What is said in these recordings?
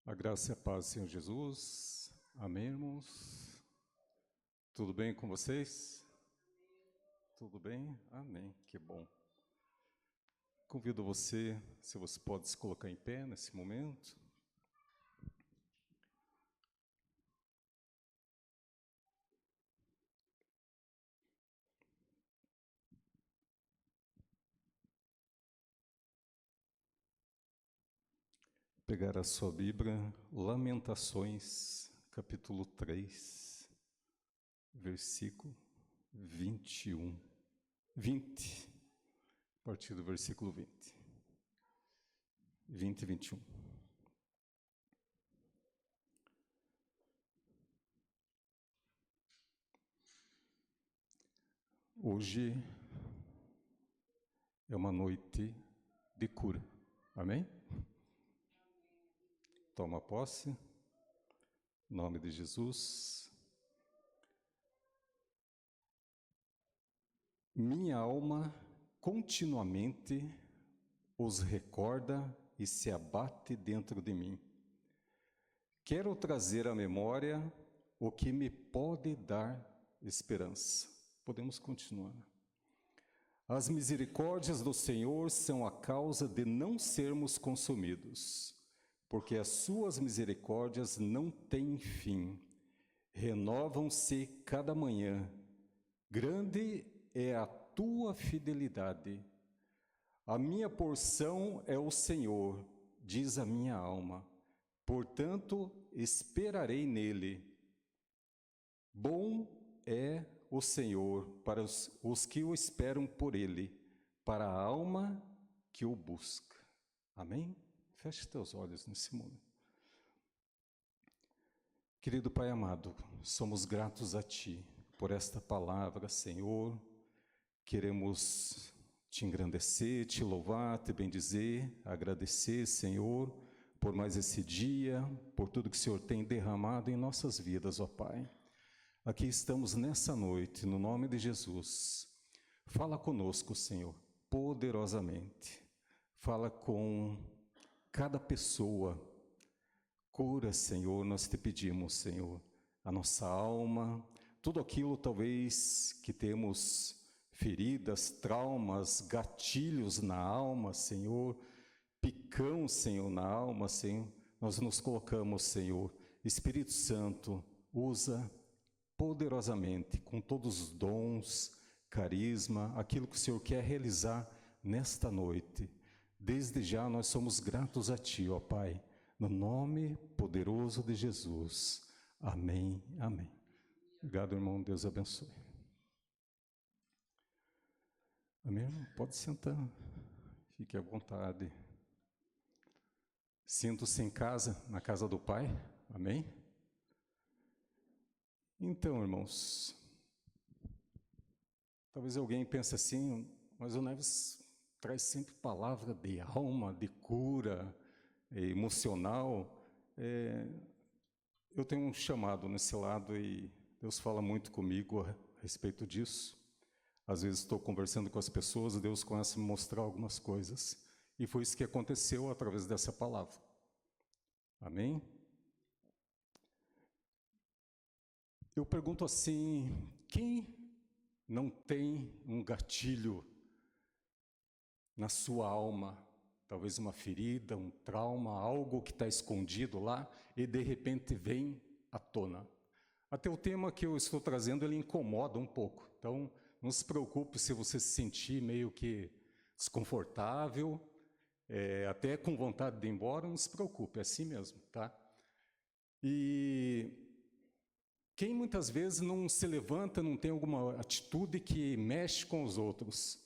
A graça e a paz do Senhor Jesus. Amém, irmãos? Tudo bem com vocês? Tudo bem? Amém, que bom. Convido você, se você pode se colocar em pé nesse momento. Pegar a sua Bíblia, Lamentações, capítulo 3, versículo 20, a partir do versículo 20 e 21. Hoje é uma noite de cura, amém? Toma posse, em nome de Jesus. Minha alma continuamente os recorda e se abate dentro de mim. Quero trazer à memória o que me pode dar esperança. Podemos continuar. As misericórdias do Senhor são a causa de não sermos consumidos, porque as suas misericórdias não têm fim, renovam-se cada manhã. Grande é a tua fidelidade. A minha porção é o Senhor, diz a minha alma. Portanto, esperarei nele. Bom é o Senhor para os que o esperam por ele, para a alma que o busca. Amém? Feche teus olhos nesse momento. Querido Pai amado, somos gratos a Ti por esta palavra, Senhor. Queremos Te engrandecer, Te louvar, Te bendizer, agradecer, Senhor, por mais esse dia, por tudo que o Senhor tem derramado em nossas vidas, ó Pai. Aqui estamos nessa noite, no nome de Jesus. Fala conosco, Senhor, poderosamente. Fala com cada pessoa. Cura, Senhor, nós te pedimos, Senhor, a nossa alma, tudo aquilo talvez que temos feridas, traumas, gatilhos na alma, Senhor, picão, Senhor, na alma, Senhor, nós nos colocamos, Senhor. Espírito Santo, usa poderosamente, com todos os dons, carisma, aquilo que o Senhor quer realizar nesta noite. Desde já nós somos gratos a Ti, ó Pai, no nome poderoso de Jesus. Amém, amém. Obrigado, irmão, Deus abençoe. Amém, irmão? Pode sentar, fique à vontade. Sinto-se em casa, na casa do Pai, amém? Então, irmãos, talvez alguém pense assim, mas o Neves traz sempre palavra de alma, de cura, emocional. Eu tenho um chamado nesse lado e Deus fala muito comigo a respeito disso. Às vezes estou conversando com as pessoas e Deus começa a me mostrar algumas coisas. E foi isso que aconteceu através dessa palavra. Amém? Eu pergunto assim, quem não tem um gatilho na sua alma, talvez uma ferida, um trauma, algo que está escondido lá e de repente vem à tona? Até o tema que eu estou trazendo, ele incomoda um pouco, então não se preocupe se você se sentir meio que desconfortável, até com vontade de ir embora, não se preocupe, é assim mesmo, tá? E quem muitas vezes não se levanta, não tem alguma atitude que mexe com os outros?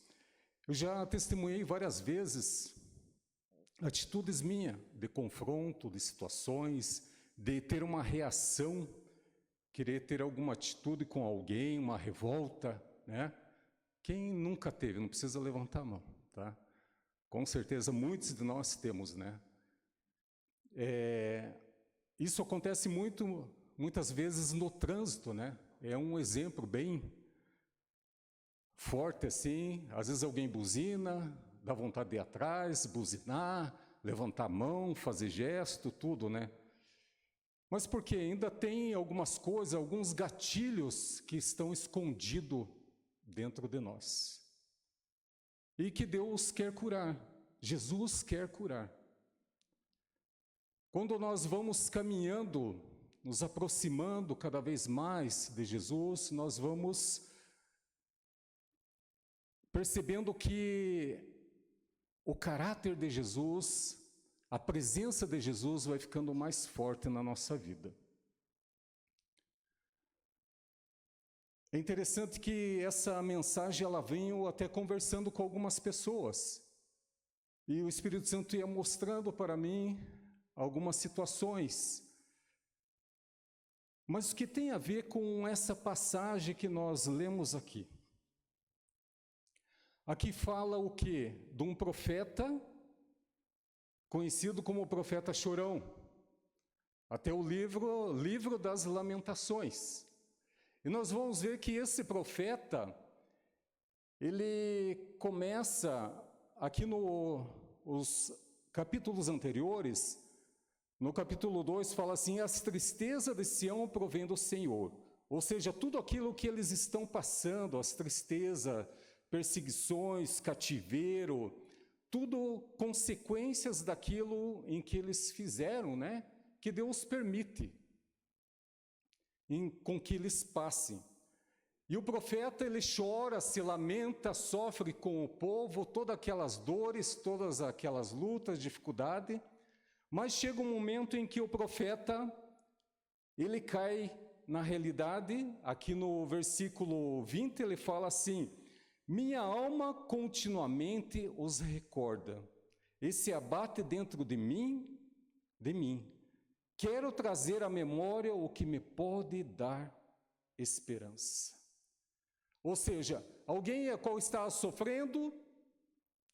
Eu já testemunhei várias vezes atitudes minhas de confronto, de situações, de ter uma reação, querer ter alguma atitude com alguém, uma revolta, né? Quem nunca teve? Não precisa levantar a mão, tá? Com certeza muitos de nós temos, né? Isso acontece muitas vezes no trânsito, né? É um exemplo bem forte assim. Às vezes alguém buzina, dá vontade de ir atrás, buzinar, levantar a mão, fazer gesto, tudo, né? mas porque ainda tem algumas coisas, alguns gatilhos que estão escondidos dentro de nós. E que Deus quer curar, Jesus quer curar. Quando nós vamos caminhando, nos aproximando cada vez mais de Jesus, nós vamos percebendo que o caráter de Jesus, a presença de Jesus vai ficando mais forte na nossa vida. É interessante que essa mensagem ela veio até conversando com algumas pessoas. E o Espírito Santo ia mostrando para mim algumas situações. Mas o que tem a ver com essa passagem que nós lemos aqui? Aqui fala o quê? De um profeta conhecido como o profeta chorão. Até o livro das Lamentações. E nós vamos ver que esse profeta, ele começa aqui nos capítulos anteriores, no capítulo 2 fala assim, as tristezas de Sião provém do Senhor. Ou seja, tudo aquilo que eles estão passando, as tristezas, perseguições, cativeiro, tudo consequências daquilo em que eles fizeram, né? Que Deus permite com que eles passem. E o profeta, ele chora, se lamenta, sofre com o povo, todas aquelas dores, todas aquelas lutas, dificuldade, mas chega um momento em que o profeta, ele cai na realidade, aqui no versículo 20, ele fala assim, minha alma continuamente os recorda, esse abate dentro de mim, quero trazer à memória o que me pode dar esperança. Ou seja, alguém a qual está sofrendo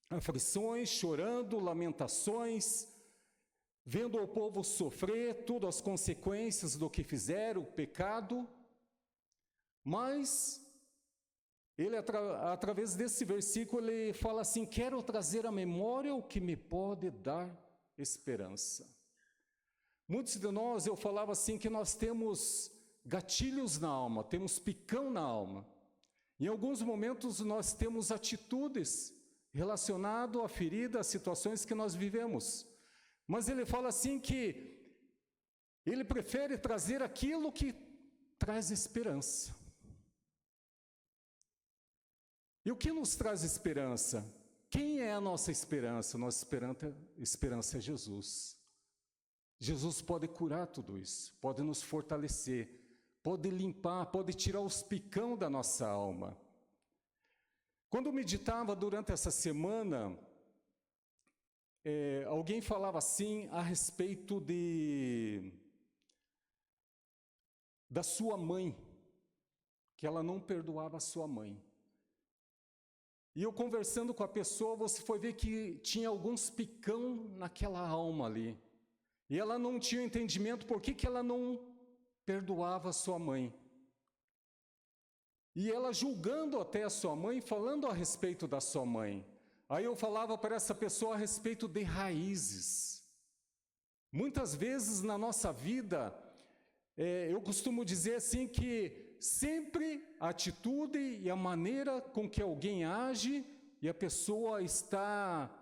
aflições, chorando, lamentações, vendo o povo sofrer, tudo as consequências do que fizeram, o pecado, mas ele, através desse versículo, ele fala assim, quero trazer à memória o que me pode dar esperança. Muitos de nós, eu falava assim, que nós temos gatilhos na alma, temos picão na alma. Em alguns momentos nós temos atitudes relacionadas à ferida, às situações que nós vivemos. Mas ele fala assim que ele prefere trazer aquilo que traz esperança. E o que nos traz esperança? Quem é a nossa esperança? Nossa esperança é Jesus. Jesus pode curar tudo isso, pode nos fortalecer, pode limpar, pode tirar os picão da nossa alma. Quando eu meditava durante essa semana, alguém falava assim a respeito da sua mãe, que ela não perdoava a sua mãe. E eu conversando com a pessoa, você foi ver que tinha alguns picão naquela alma ali. E ela não tinha entendimento por que ela não perdoava a sua mãe. E ela julgando até a sua mãe, falando a respeito da sua mãe. Aí eu falava para essa pessoa a respeito de raízes. Muitas vezes na nossa vida, eu costumo dizer assim que sempre a atitude e a maneira com que alguém age e a pessoa está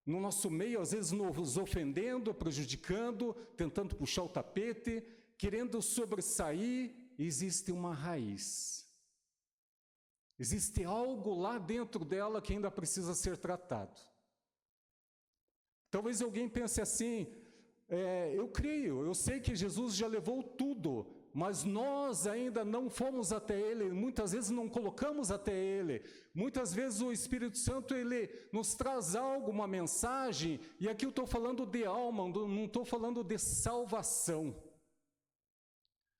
no nosso meio, às vezes nos ofendendo, prejudicando, tentando puxar o tapete, querendo sobressair, existe uma raiz. Existe algo lá dentro dela que ainda precisa ser tratado. Talvez alguém pense assim, eu creio, eu sei que Jesus já levou tudo, mas nós ainda não fomos até Ele, muitas vezes não colocamos até Ele. Muitas vezes o Espírito Santo, Ele nos traz algo, uma mensagem, e aqui eu estou falando de alma, não estou falando de salvação.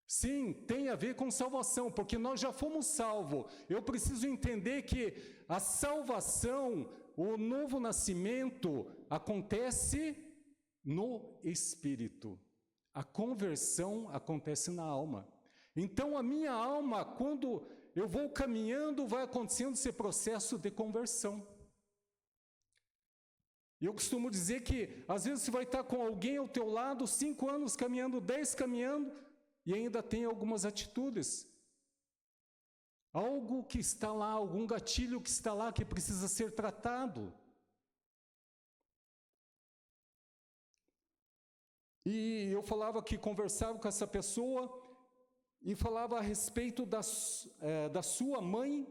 Sim, tem a ver com salvação, porque nós já fomos salvos. Eu preciso entender que a salvação, o novo nascimento, acontece no Espírito. A conversão acontece na alma. Então a minha alma, quando eu vou caminhando, vai acontecendo esse processo de conversão. E eu costumo dizer que, às vezes, você vai estar com alguém ao teu lado, 5 anos caminhando, 10 caminhando, e ainda tem algumas atitudes. Algo que está lá, algum gatilho que está lá, que precisa ser tratado. E eu falava que conversava com essa pessoa e falava a respeito da sua mãe,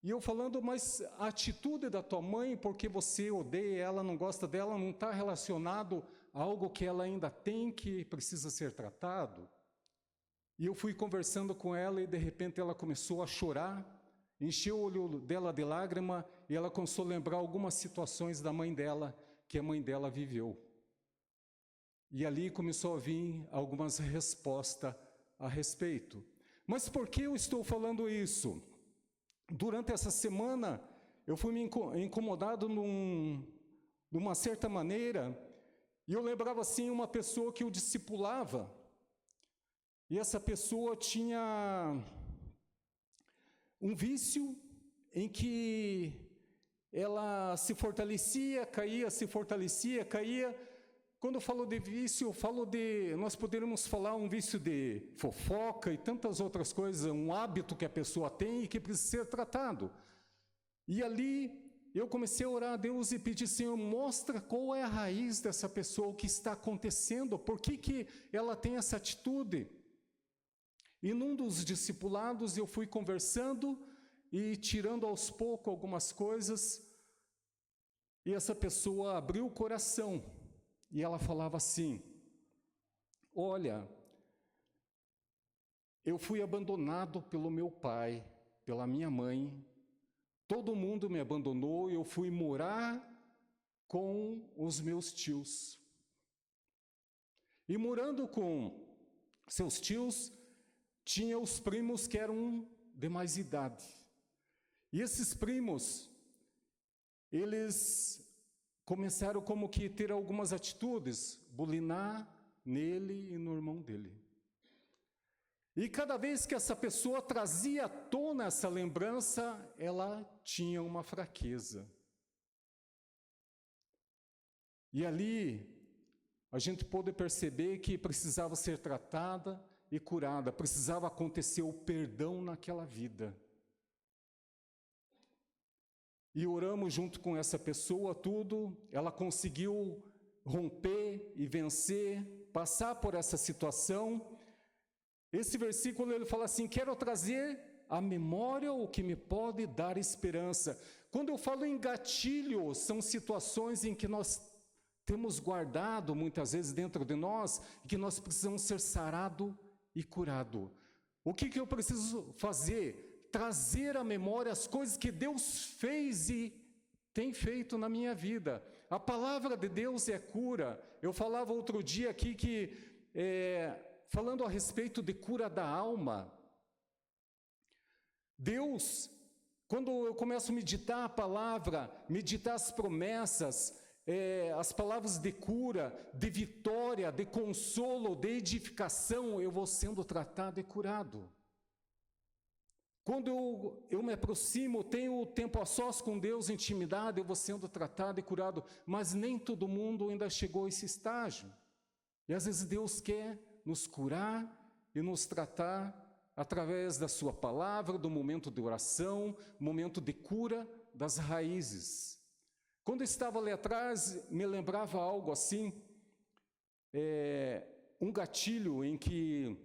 e eu falando, mas a atitude da tua mãe, porque você odeia ela, não gosta dela, não está relacionado a algo que ela ainda tem, que precisa ser tratado? E eu fui conversando com ela e de repente ela começou a chorar, encheu o olho dela de lágrima e ela começou a lembrar algumas situações da mãe dela, que a mãe dela viveu. E ali começou a vir algumas respostas a respeito. Mas por que eu estou falando isso? Durante essa semana, eu fui me incomodado de uma certa maneira, e eu lembrava assim uma pessoa que eu discipulava, e essa pessoa tinha um vício em que ela se fortalecia, caía, se fortalecia, caía. Quando eu falo de vício, eu falo nós poderíamos falar um vício de fofoca e tantas outras coisas, um hábito que a pessoa tem e que precisa ser tratado. E ali eu comecei a orar a Deus e pedir, Senhor, mostra qual é a raiz dessa pessoa, o que está acontecendo, por que ela tem essa atitude. E num dos discipulados eu fui conversando e tirando aos poucos algumas coisas, e essa pessoa abriu o coração, e ela falava assim, olha, eu fui abandonado pelo meu pai, pela minha mãe, todo mundo me abandonou, eu fui morar com os meus tios. E morando com seus tios, tinha os primos que eram de mais idade. E esses primos, eles começaram como que ter algumas atitudes, bulinar nele e no irmão dele. E cada vez que essa pessoa trazia à tona essa lembrança, ela tinha uma fraqueza. E ali, a gente pôde perceber que precisava ser tratada e curada, precisava acontecer o perdão naquela vida. E oramos junto com essa pessoa, tudo, ela conseguiu romper e vencer, passar por essa situação. Esse versículo ele fala assim, quero trazer à memória o que me pode dar esperança. Quando eu falo em gatilho, são situações em que nós temos guardado muitas vezes dentro de nós, e que nós precisamos ser sarado e curado. O que eu preciso fazer? Trazer à memória as coisas que Deus fez e tem feito na minha vida. A palavra de Deus é cura. Eu falava outro dia aqui que, falando a respeito de cura da alma, Deus, quando eu começo a meditar a palavra, meditar as promessas, as palavras de cura, de vitória, de consolo, de edificação, eu vou sendo tratado e curado. Quando eu me aproximo, tenho tempo a sós com Deus, intimidade, eu vou sendo tratado e curado, mas nem todo mundo ainda chegou a esse estágio. E às vezes Deus quer nos curar e nos tratar através da sua palavra, do momento de oração, momento de cura das raízes. Quando eu estava ali atrás, me lembrava algo assim, um gatilho em que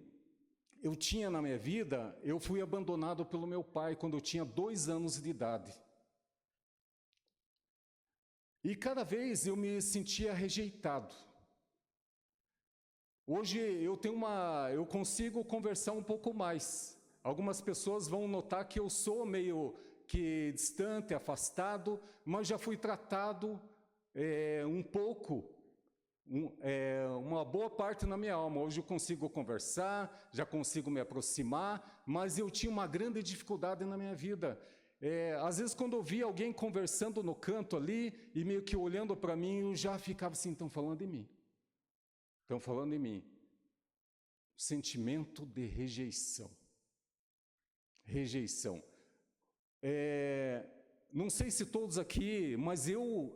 eu tinha na minha vida, eu fui abandonado pelo meu pai quando eu tinha 2 anos de idade. E cada vez eu me sentia rejeitado. Hoje eu consigo conversar um pouco mais. Algumas pessoas vão notar que eu sou meio que distante, afastado, mas já fui tratado um pouco, uma boa parte na minha alma. Hoje eu consigo conversar, já consigo me aproximar, mas eu tinha uma grande dificuldade na minha vida. Às vezes quando eu via alguém conversando no canto ali, e meio que olhando para mim, eu já ficava assim, estão falando de mim. Estão falando em mim. Sentimento de rejeição. Rejeição. não sei se todos aqui, mas eu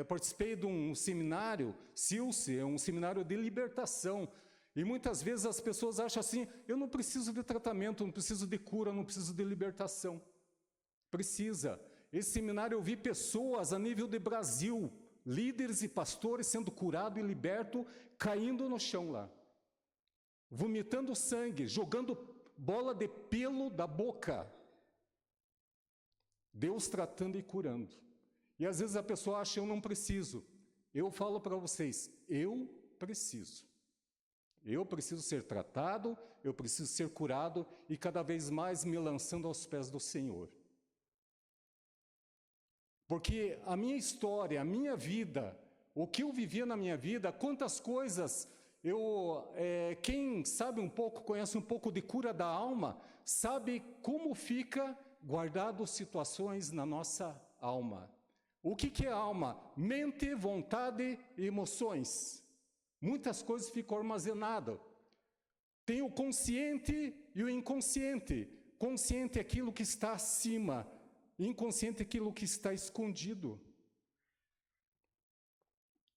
participei de um seminário, SILCE, é um seminário de libertação, e muitas vezes as pessoas acham assim, eu não preciso de tratamento, não preciso de cura, não preciso de libertação. Precisa. Esse seminário eu vi pessoas a nível de Brasil, líderes e pastores sendo curados e libertos, caindo no chão lá, vomitando sangue, jogando bola de pelo da boca. Deus tratando e curando. E às vezes a pessoa acha, eu não preciso. Eu falo para vocês, eu preciso. Eu preciso ser tratado, eu preciso ser curado e cada vez mais me lançando aos pés do Senhor. Porque a minha história, a minha vida, o que eu vivia na minha vida, quantas coisas, quem sabe um pouco, conhece um pouco de cura da alma, sabe como fica guardado situações na nossa alma. O que é alma? Mente, vontade e emoções. Muitas coisas ficam armazenadas. Tem o consciente e o inconsciente. Consciente é aquilo que está acima, inconsciente é aquilo que está escondido.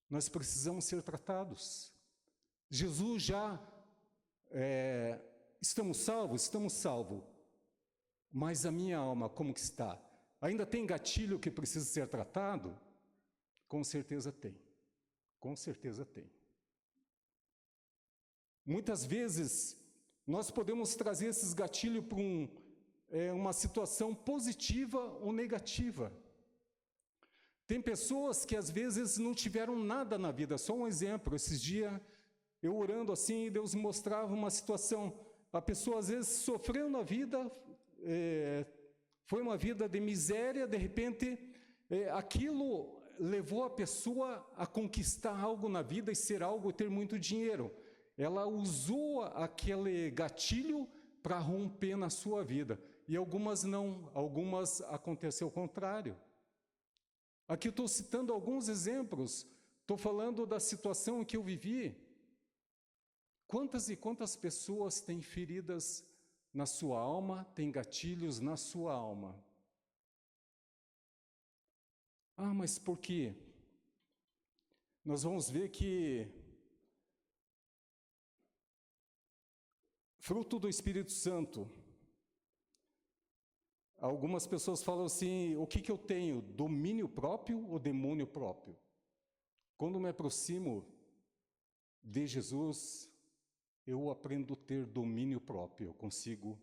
Nós precisamos ser tratados. Jesus já, estamos salvos, mas a minha alma como que está? Ainda tem gatilho que precisa ser tratado? Com certeza tem, com certeza tem. Muitas vezes, nós podemos trazer esses gatilhos para uma situação positiva ou negativa. Tem pessoas que às vezes não tiveram nada na vida, só um exemplo, esses dias eu orando assim, Deus me mostrava uma situação, a pessoa às vezes sofreu na vida, foi uma vida de miséria, de repente aquilo levou a pessoa a conquistar algo na vida e ser algo e ter muito dinheiro. Ela usou aquele gatilho para romper na sua vida. E algumas não, algumas aconteceu o contrário. Aqui estou citando alguns exemplos, estou falando da situação em que eu vivi. Quantas e quantas pessoas têm feridas na sua alma, têm gatilhos na sua alma? Ah, mas por quê? Nós vamos ver que fruto do Espírito Santo. Algumas pessoas falam assim, o que eu tenho? Domínio próprio ou demônio próprio? Quando me aproximo de Jesus, eu aprendo a ter domínio próprio, eu consigo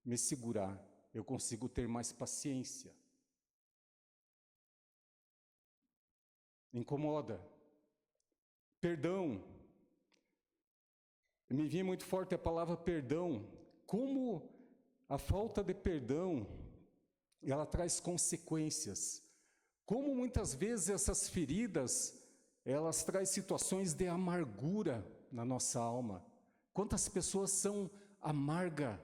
me segurar, eu consigo ter mais paciência. Incomoda. Perdão. Me vinha muito forte a palavra perdão. Como a falta de perdão, ela traz consequências. Como muitas vezes essas feridas, elas trazem situações de amargura na nossa alma. Quantas pessoas são amargas?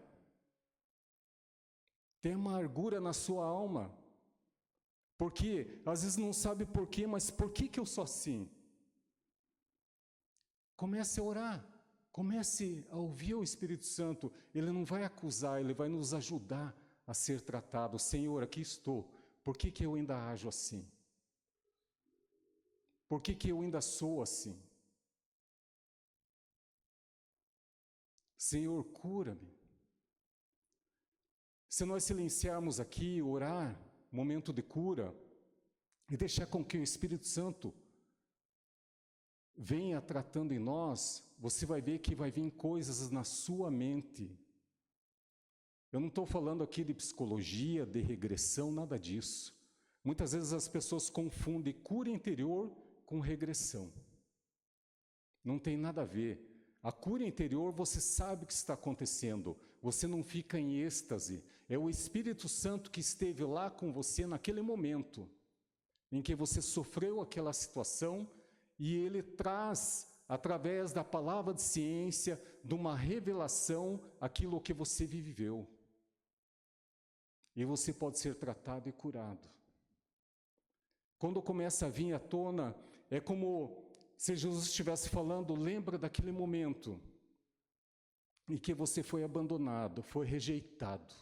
Tem amargura na sua alma. Porque às vezes não sabe por quê, mas por que eu sou assim? Comece a orar. Comece a ouvir o Espírito Santo, ele não vai acusar, ele vai nos ajudar a ser tratado. Senhor, aqui estou, por que eu ainda ajo assim? Por que eu ainda sou assim? Senhor, cura-me. Se nós silenciarmos aqui, orar, momento de cura, e deixar com que o Espírito Santo venha tratando em nós, você vai ver que vai vir coisas na sua mente. Eu não estou falando aqui de psicologia, de regressão, nada disso. Muitas vezes as pessoas confundem cura interior com regressão. Não tem nada a ver. A cura interior, você sabe o que está acontecendo. Você não fica em êxtase. É o Espírito Santo que esteve lá com você naquele momento em que você sofreu aquela situação e ele traz, através da palavra de ciência, de uma revelação, aquilo que você viveu. E você pode ser tratado e curado. Quando começa a vir à tona, é como se Jesus estivesse falando, lembra daquele momento em que você foi abandonado, foi rejeitado.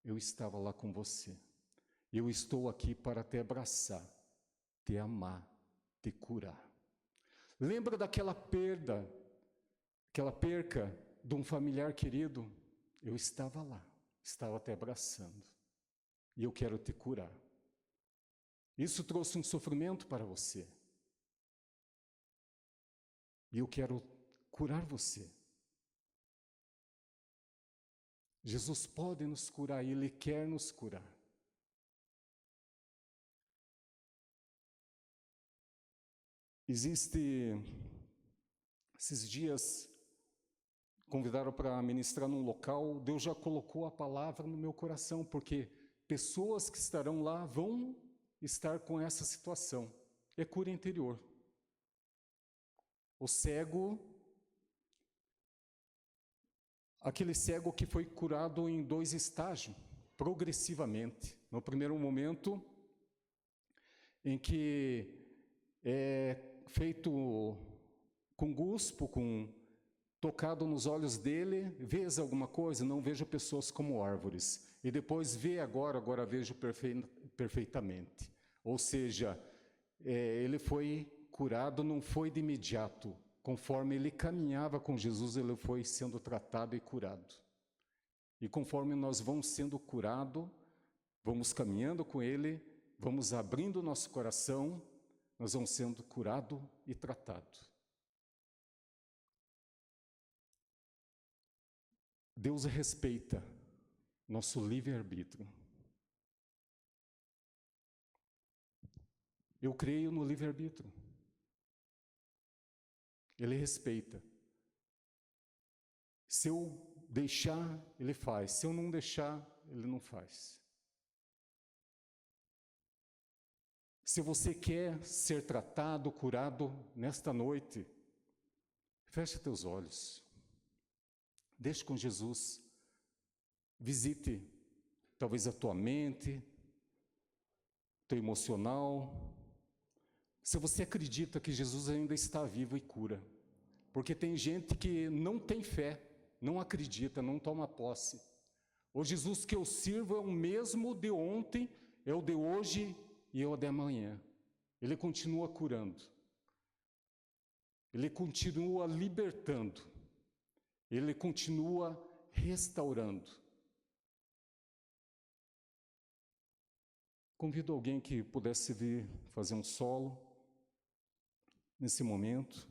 Eu estava lá com você. Eu estou aqui para te abraçar, te amar, te curar. Lembra daquela perca de um familiar querido? Eu estava lá, estava te abraçando. E eu quero te curar. Isso trouxe um sofrimento para você. E eu quero curar você. Jesus pode nos curar, Ele quer nos curar. Esses dias, convidaram para ministrar num local, Deus já colocou a palavra no meu coração, porque pessoas que estarão lá vão estar com essa situação. É cura interior. O cego, aquele cego que foi curado em 2 estágios, progressivamente. No primeiro momento, em que é feito com guspo, tocado nos olhos dele, vês alguma coisa? Não vejo pessoas como árvores. E depois vê agora vejo perfeitamente. Ou seja, ele foi curado, não foi de imediato. Conforme ele caminhava com Jesus, ele foi sendo tratado e curado. E conforme nós vamos sendo curados, vamos caminhando com ele, vamos abrindo nosso coração, nós vamos sendo curados e tratados. Deus respeita nosso livre-arbítrio. Eu creio no livre-arbítrio. Ele respeita. Se eu deixar, Ele faz. Se eu não deixar, Ele não faz. Se você quer ser tratado, curado nesta noite, feche teus olhos. Deixe com Jesus. Visite talvez a tua mente, teu emocional. Se você acredita que Jesus ainda está vivo e cura. Porque tem gente que não tem fé, não acredita, não toma posse. O Jesus que eu sirvo é o mesmo de ontem, é o de hoje e é o de amanhã. Ele continua curando. Ele continua libertando. Ele continua restaurando. Convido alguém que pudesse vir fazer um solo nesse momento.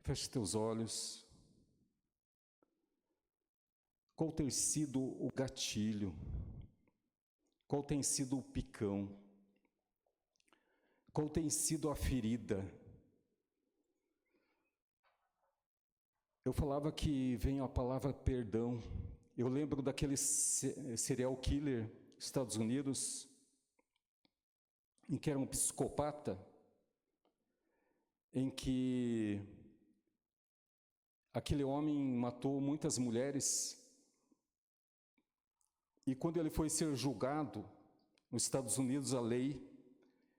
Feche teus olhos. Qual tem sido o gatilho? Qual tem sido o picão? Qual tem sido a ferida? Eu falava que vem a palavra perdão. Eu lembro daquele serial killer dos Estados Unidos, em que era um psicopata, em que aquele homem matou muitas mulheres, e quando ele foi ser julgado, nos Estados Unidos a lei,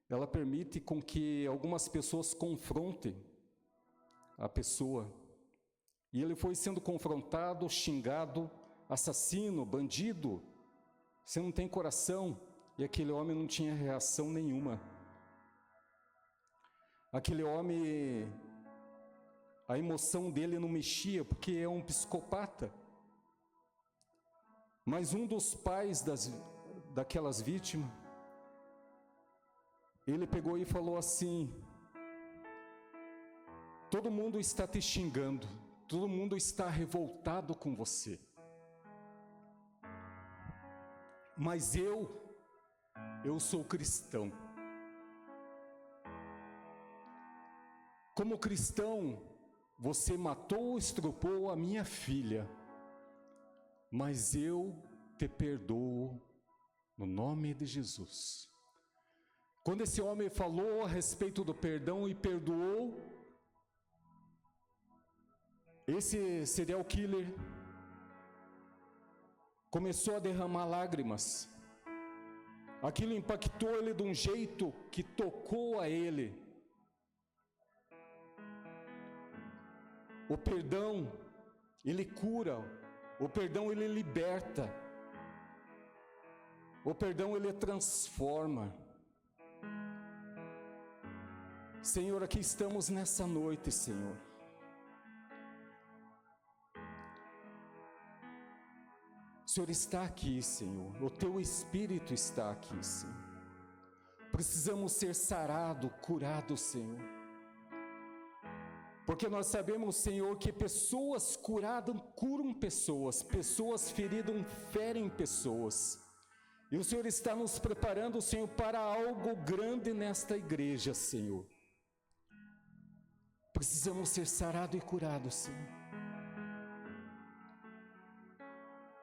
ela permite com que algumas pessoas confrontem a pessoa. E ele foi sendo confrontado, xingado, assassino, bandido, você não tem coração. E aquele homem não tinha reação nenhuma. Aquele homem, a emoção dele não mexia, porque é um psicopata. Mas um dos pais daquelas vítimas, ele pegou e falou assim: todo mundo está te xingando, todo mundo está revoltado com você. Mas eu sou cristão. Como cristão, você matou, estrupou a minha filha, mas eu te perdoo no nome de Jesus. Quando esse homem falou a respeito do perdão e perdoou, esse serial killer começou a derramar lágrimas. Aquilo impactou ele de um jeito que tocou a ele. O perdão ele cura, o perdão ele liberta, o perdão ele transforma. Senhor, aqui estamos nessa noite, Senhor. O Senhor está aqui, Senhor, o Teu Espírito está aqui, Senhor. Precisamos ser sarados, curados, Senhor. Porque nós sabemos, Senhor, que pessoas curadas curam pessoas, pessoas feridas ferem pessoas. E o Senhor está nos preparando, Senhor, para algo grande nesta igreja, Senhor. Precisamos ser sarados e curados, Senhor.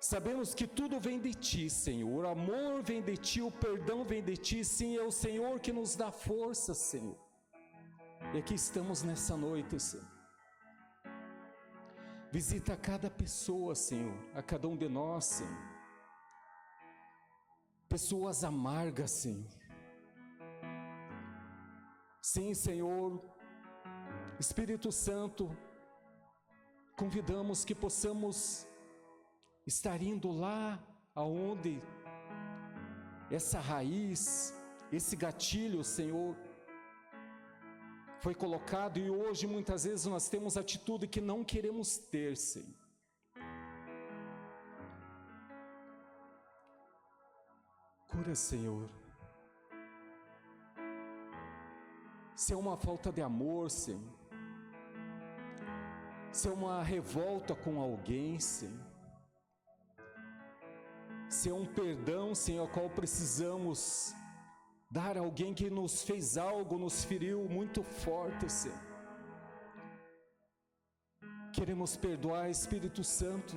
Sabemos que tudo vem de Ti, Senhor. O amor vem de Ti, o perdão vem de Ti. Sim, é o Senhor que nos dá força, Senhor. E aqui estamos nessa noite, Senhor. Visita a cada pessoa, Senhor, a cada um de nós, Senhor. Pessoas amargas, Senhor. Sim, Senhor, Espírito Santo, convidamos que possamos estar indo lá aonde essa raiz, esse gatilho, Senhor, foi colocado, e hoje muitas vezes nós temos atitude que não queremos ter, Senhor. Cura, Senhor. Se é uma falta de amor, Senhor, se é uma revolta com alguém, Senhor, se é um perdão, Senhor, ao qual precisamos dar a alguém que nos fez algo, nos feriu muito forte, Senhor. Queremos perdoar, Espírito Santo,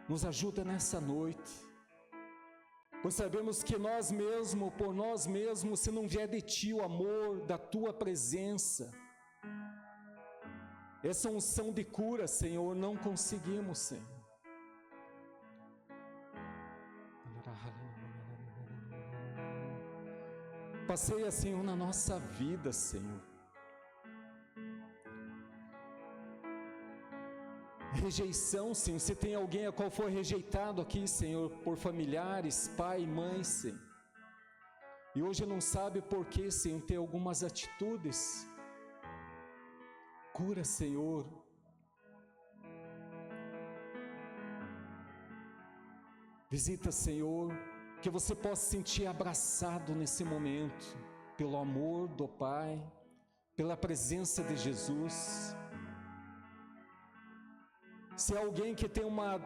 nos ajuda nessa noite. Pois sabemos que nós mesmos, por nós mesmos, se não vier de Ti o amor, da Tua presença, essa unção de cura, Senhor, não conseguimos, Senhor. Passeia, Senhor, na nossa vida, Senhor. Rejeição, Senhor, se tem alguém a qual foi rejeitado aqui, Senhor, por familiares, pai, mãe, Senhor, e hoje não sabe por que, Senhor, tem algumas atitudes, cura, Senhor. Visita, Senhor, que você possa se sentir abraçado nesse momento, pelo amor do Pai, pela presença de Jesus. Se é alguém que tem uma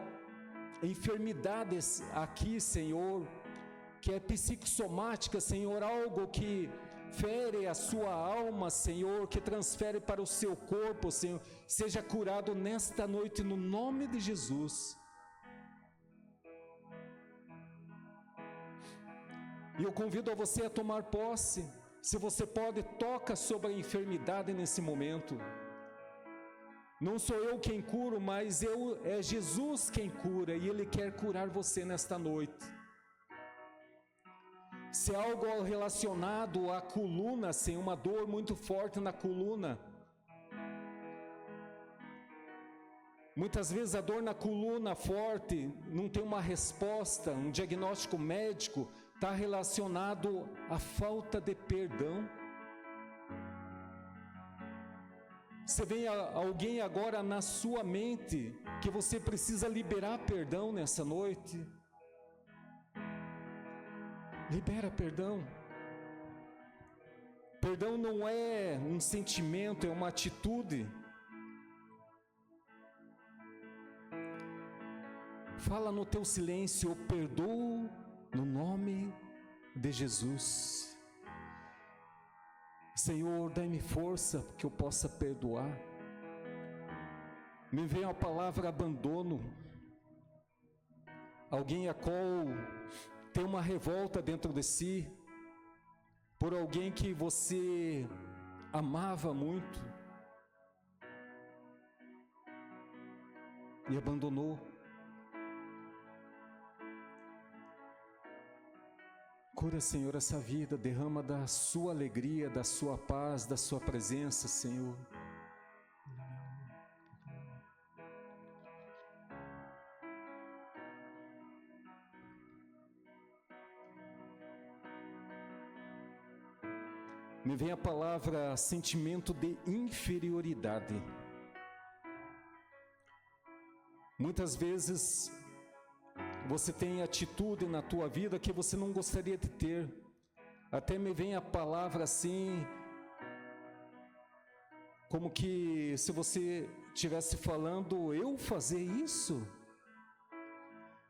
enfermidade aqui, Senhor, que é psicossomática, Senhor, algo que fere a sua alma, Senhor, que transfere para o seu corpo, Senhor, seja curado nesta noite no nome de Jesus. E eu convido a você a tomar posse. Se você pode, toca sobre a enfermidade nesse momento. Não sou eu quem curo, mas é Jesus quem cura, e Ele quer curar você nesta noite. Se é algo relacionado à coluna, sem uma dor muito forte na coluna, muitas vezes a dor na coluna forte não tem uma resposta, um diagnóstico médico, está relacionado à falta de perdão. Se vem alguém agora na sua mente que você precisa liberar perdão nessa noite, libera perdão. Perdão não é um sentimento, é uma atitude. Fala no teu silêncio: eu perdoo no nome de Jesus. Senhor, dai-me força que eu possa perdoar. Me vem a palavra abandono. Alguém a qual tem uma revolta dentro de si, por alguém que você amava muito e abandonou. Cura, Senhor, essa vida, derrama da sua alegria, da sua paz, da sua presença, Senhor. me vem a palavra sentimento de inferioridade. Muitas vezes você tem atitude na tua vida que você não gostaria de ter. Até me vem a palavra assim, como que se você estivesse falando, eu fazer isso?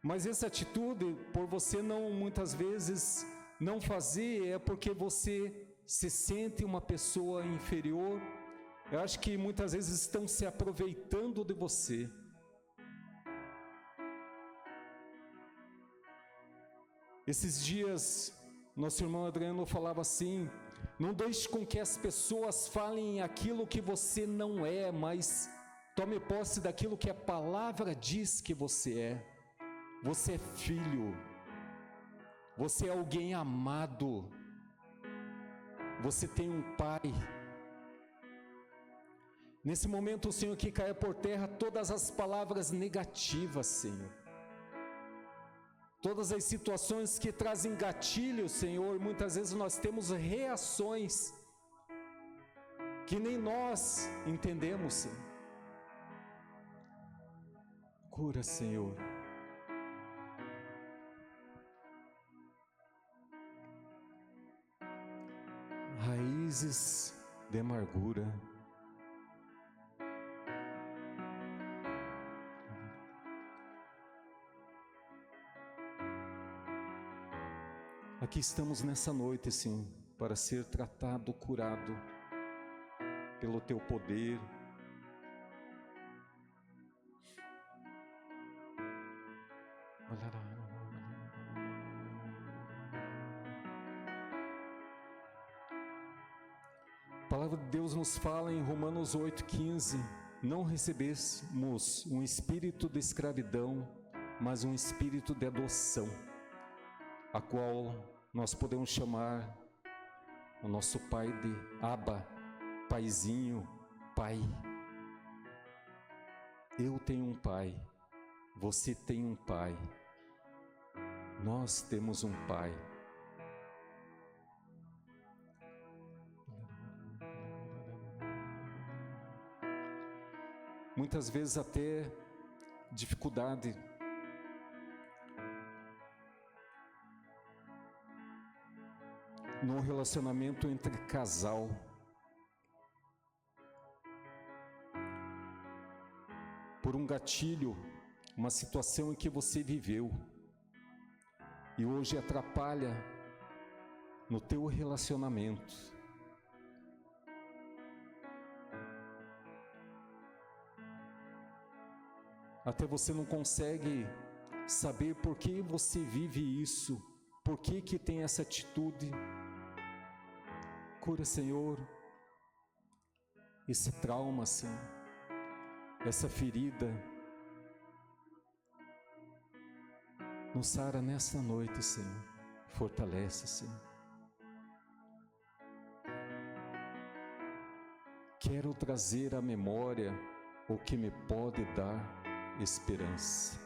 Mas essa atitude, por você não, muitas vezes, não fazer, é porque você se sente uma pessoa inferior. Eu acho que muitas vezes estão se aproveitando de você. Esses dias, nosso irmão Adriano falava assim, não deixe com que as pessoas falem aquilo que você não é, mas tome posse daquilo que a palavra diz que você é. Você é filho, você é alguém amado, você tem um pai. Nesse momento, Senhor, que caia por terra todas as palavras negativas, Senhor. Todas as situações que trazem gatilho, Senhor, muitas vezes nós temos reações que nem nós entendemos, Senhor. Cura, Senhor. Raízes de amargura. Aqui estamos nessa noite, Senhor, para ser tratado, curado pelo Teu poder. A palavra de Deus nos fala em Romanos 8,15: não recebemos um espírito de escravidão, mas um espírito de adoção, a qual nós podemos chamar o nosso Pai de Abba, Paizinho, Pai. Eu tenho um Pai, você tem um Pai, nós temos um Pai. Muitas vezes até dificuldade no relacionamento entre casal. Por um gatilho, uma situação em que você viveu e hoje atrapalha no teu relacionamento. Até você não consegue saber por que você vive isso, por que tem essa atitude. Cura, Senhor, esse trauma, Senhor, essa ferida. Nos sara nesta noite, Senhor. Fortalece, Senhor. Quero trazer à memória o que me pode dar esperança.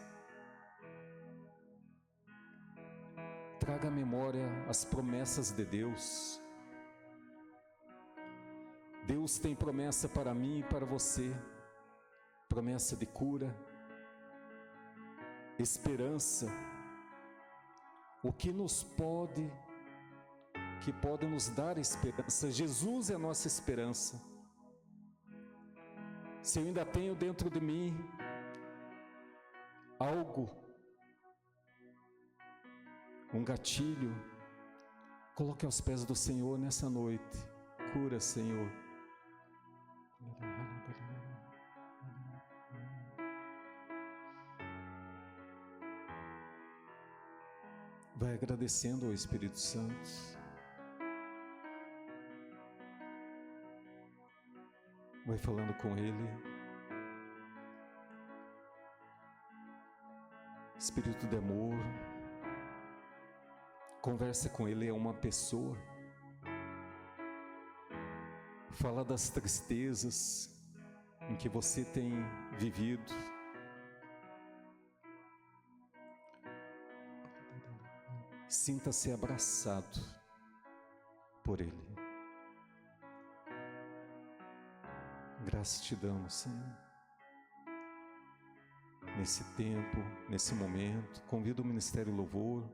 Traga à memória as promessas de Deus. Deus tem promessa para mim e para você, promessa de cura, esperança, o que pode nos dar esperança. Jesus é a nossa esperança. Se eu ainda tenho dentro de mim algo, um gatilho, coloque aos pés do Senhor nessa noite. Cura, Senhor. Vai agradecendo ao Espírito Santo. Vai falando com Ele. Espírito de amor. Conversa com Ele, é uma pessoa. Fala das tristezas em que você tem vivido. Sinta-se abraçado por Ele. Graças te damos, Senhor. Nesse tempo, nesse momento, convido o Ministério Louvor